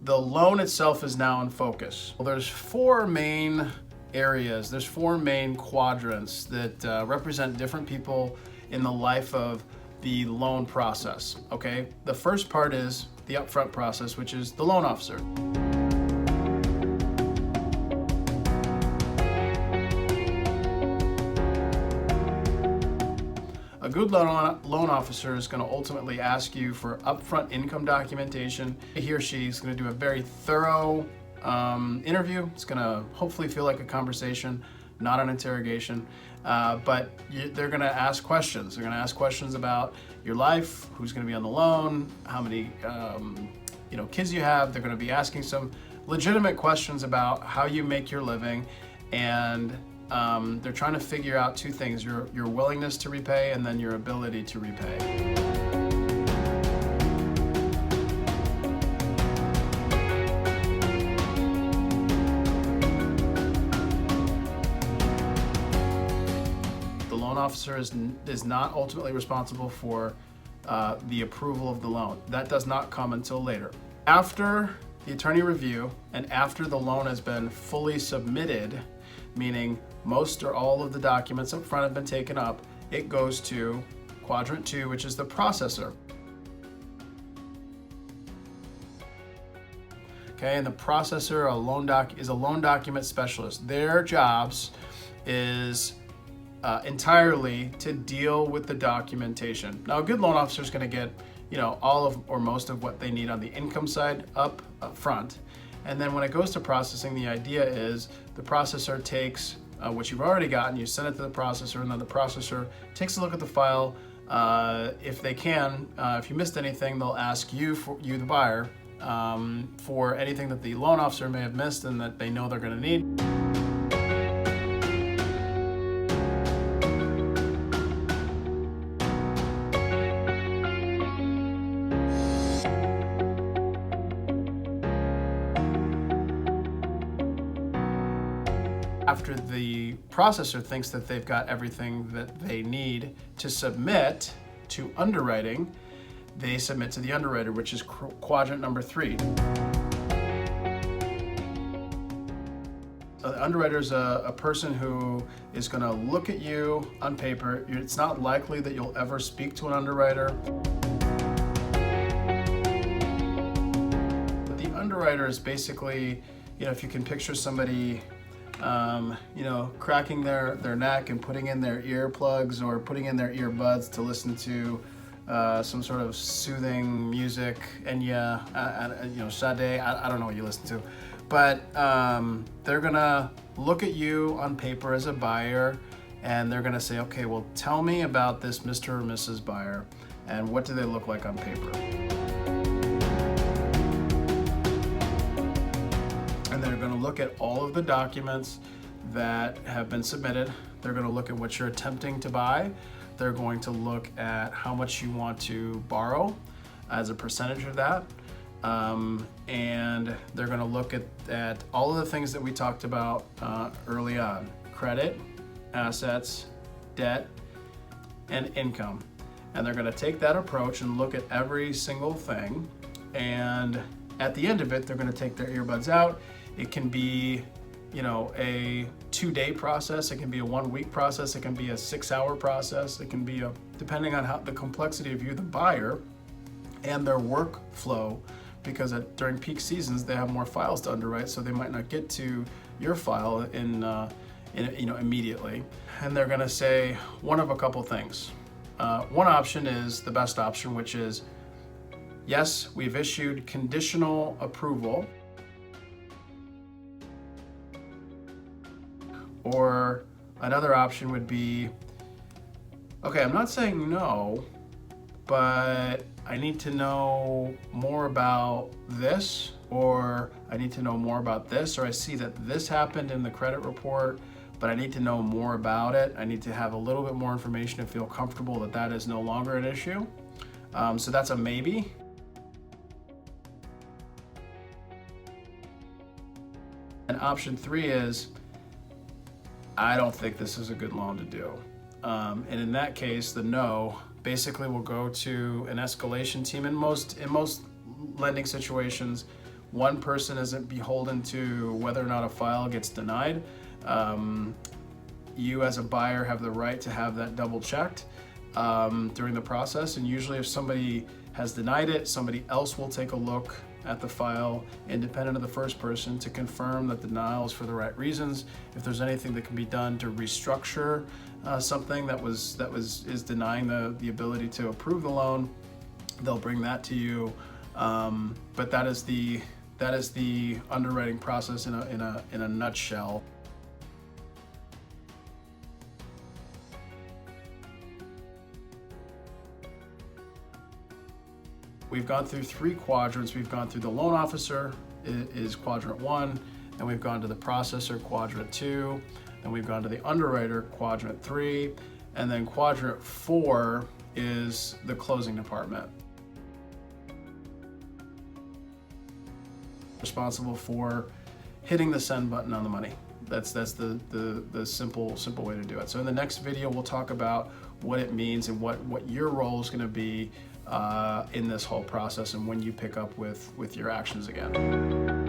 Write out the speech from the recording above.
The loan itself is now in focus. Well, there's four main areas, there's four main quadrants that represent different people in the life of the loan process, okay? The first part is the upfront process, which is the loan officer. A good loan officer is going to ultimately ask you for upfront income documentation. He or she is going to do a very thorough interview. It's going to hopefully feel like a conversation, not an interrogation. But they're going to ask questions. They're going to ask questions about your life, who's going to be on the loan, how many kids you have. They're going to be asking some legitimate questions about how you make your living, and they're trying to figure out two things: your willingness to repay, and then your ability to repay. The loan officer is not ultimately responsible for the approval of the loan. That does not come until later. After the attorney review and after the loan has been fully submitted, meaning most or all of the documents up front have been taken up, it goes to quadrant 2, which is the processor. Okay, and the processor is a loan document specialist. Their jobs is entirely to deal with the documentation. Now, a good loan officer is going to get, all of or most of what they need on the income side up front. And then when it goes to processing, the idea is the processor takes what you've already gotten, you send it to the processor, and then the processor takes a look at the file. If they can, if you missed anything, they'll ask you, the buyer, for anything that the loan officer may have missed and that they know they're going to need. After the processor thinks that they've got everything that they need to submit to underwriting, they submit to the underwriter, which is quadrant number 3. The underwriter is a person who is going to look at you on paper. It's not likely that you'll ever speak to an underwriter. But the underwriter is basically, if you can picture somebody cracking their neck and putting in their earplugs or putting in their earbuds to listen to some sort of soothing music, Enya, Sade, I don't know what you listen to. But they're gonna look at you on paper as a buyer, and they're gonna say, okay, well, tell me about this Mr. or Mrs. Buyer, and what do they look like on paper? And they're going to look at all of the documents that have been submitted. They're going to look at what you're attempting to buy. They're going to look at how much you want to borrow as a percentage of that. And they're going to look at all of the things that we talked about early on: credit, assets, debt, and income. And they're going to take that approach and look at every single thing. And at the end of it, they're going to take their earbuds out. It can be, a 2-day process. It can be a 1-week process. It can be a 6-hour process. It can be depending on the complexity of you, the buyer, and their workflow, because during peak seasons, they have more files to underwrite, so they might not get to your file immediately. And they're going to say one of a couple things. One option is the best option, which is, yes, we've issued conditional approval. Or another option would be, okay, I'm not saying no, but I need to know more about this, or I need to know more about this, or I see that this happened in the credit report, but I need to know more about it. I need to have a little bit more information to feel comfortable that that is no longer an issue. So that's a maybe. And option 3 is, I don't think this is a good loan to do. And in that case, the no basically will go to an escalation team. In most lending situations, one person isn't beholden to whether or not a file gets denied. You as a buyer have the right to have that double checked during the process, and usually if somebody has denied it, somebody else will take a look at the file independent of the first person to confirm that the denial is for the right reasons. If there's anything that can be done to restructure something that is denying the ability to approve the loan, they'll bring that to you. But that is the underwriting process in a nutshell. We've gone through 3 quadrants. We've gone through the loan officer is quadrant 1, and we've gone to the processor, quadrant 2, and we've gone to the underwriter, quadrant 3, and then quadrant 4 is the closing department. Responsible for hitting the send button on the money. That's the simple way to do it. So in the next video, we'll talk about what it means and what your role is going to be in this whole process and when you pick up with your actions again.